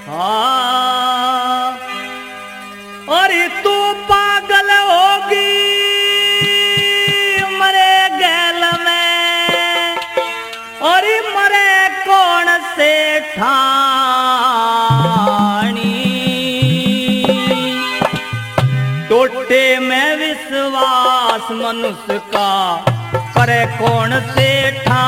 हाँ, और तू पागल होगी मरे गैल में, और मरे कौन से ठानी। टोटे में विश्वास मनुष्य का करे कौन से ठानी।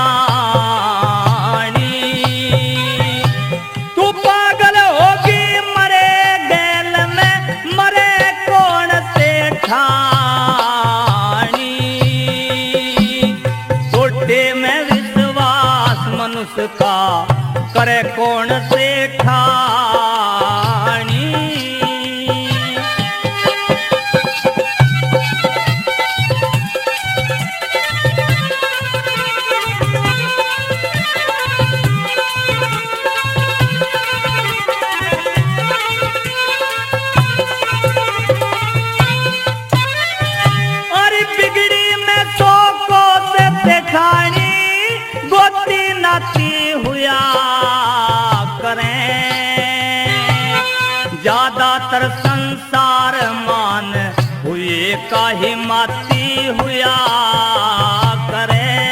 तू पागल होगी मरे गैल में, मरे कौन से ठानी। टोटे में विश्वास मनुष्य का करे कौन से ठानी। गोती नाती हुआ करें, ज्यादातर संसार मान हुए काहे माती हुआ करें।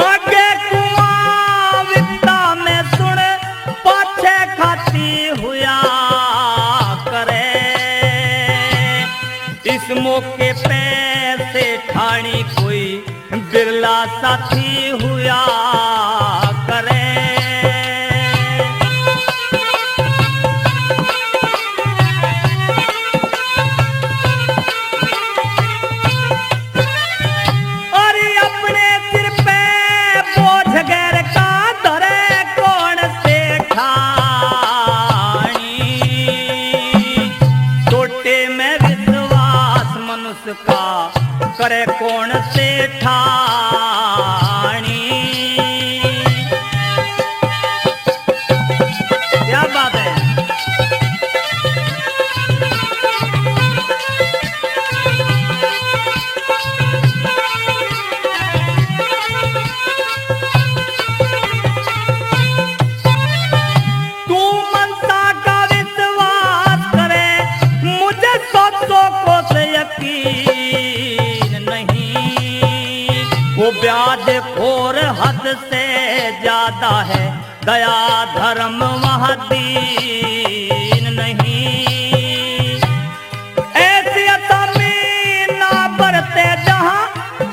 आगे कुआं वित्ता में सुन पाछे खाती हुआ करें। इस मौके पे से ठाणी कोई बिरला साथी हुआ करे। और अपने सिर पे बोझ गैर का धरे कौन से ठानी। टोटे में विश्वास मनुष्य का करे कौन से ठानी। क्या बात है। तू मनसा का विश्वास करे, मुझे सोचो को से यकीन नहीं। वो ब्याज खोर हद से ज्यादा है, दया धर्म वहाँ दीन नहीं। ऐसी असामी ना बरते जहाँ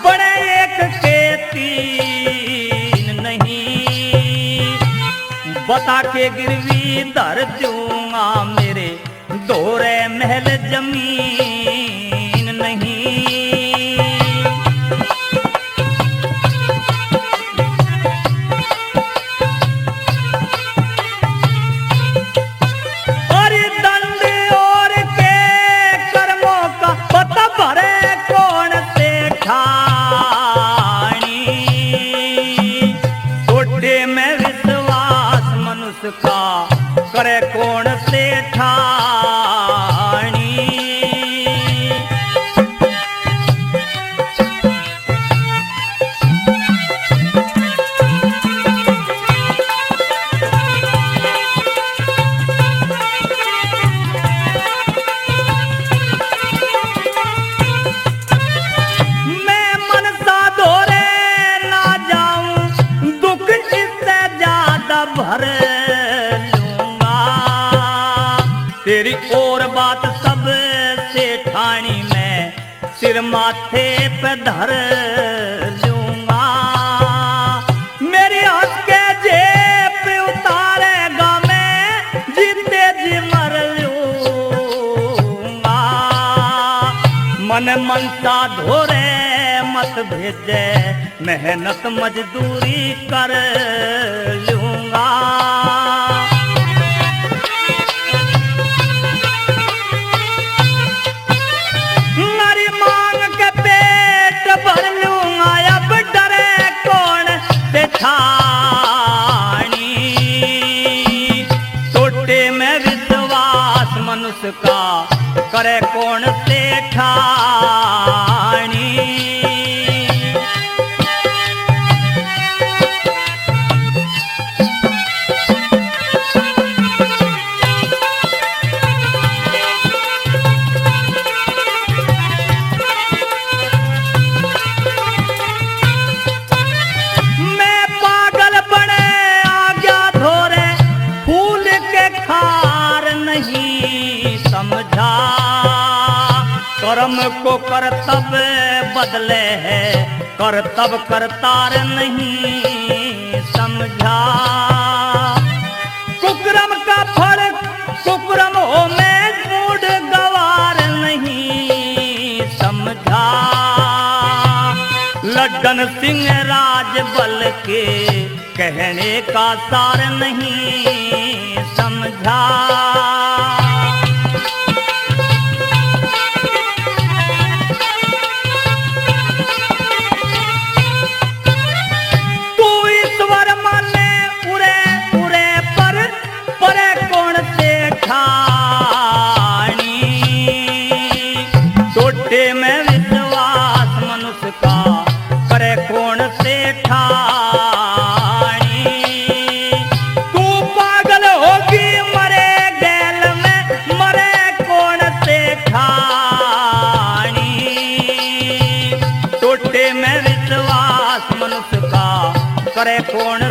बड़े एक के तीन नहीं। बता के गिरवी धर दूंगा मेरे दोरे महल जमीन नहीं। का करे कौन से ठानी। मैं मनसा धोरे ना जाऊं, दुख इससे ज्यादा भर तेरी और बात सब से ठानी में सिर माथे पे धर लूंगा। मेरी हंस के जेब उतारेगा मैं जीते जी मर लूंगा। मन मनसा धोरे मत भेजे, मेहनत मजदूरी कर लूंगा। टोटे में विश्वास मनुष्य का करे कौन से ठानी। को करतब बदले है, करतब करतार नहीं समझा। कुकर्म का फल कुकर्म हो में मूड गवार नहीं समझा। लड्डन सिंह राज बल के कहने का सार नहीं समझा। तू ईश्वर माने उरे उरे पर परे कौन से ठानी। टोटे में विश्वास मनुष्य का करे कौन से ठानी। तू पागल होगी मरे गैल में मरे कौन से ठानी। टोटे में विश्वास मनुष्य का करे कौन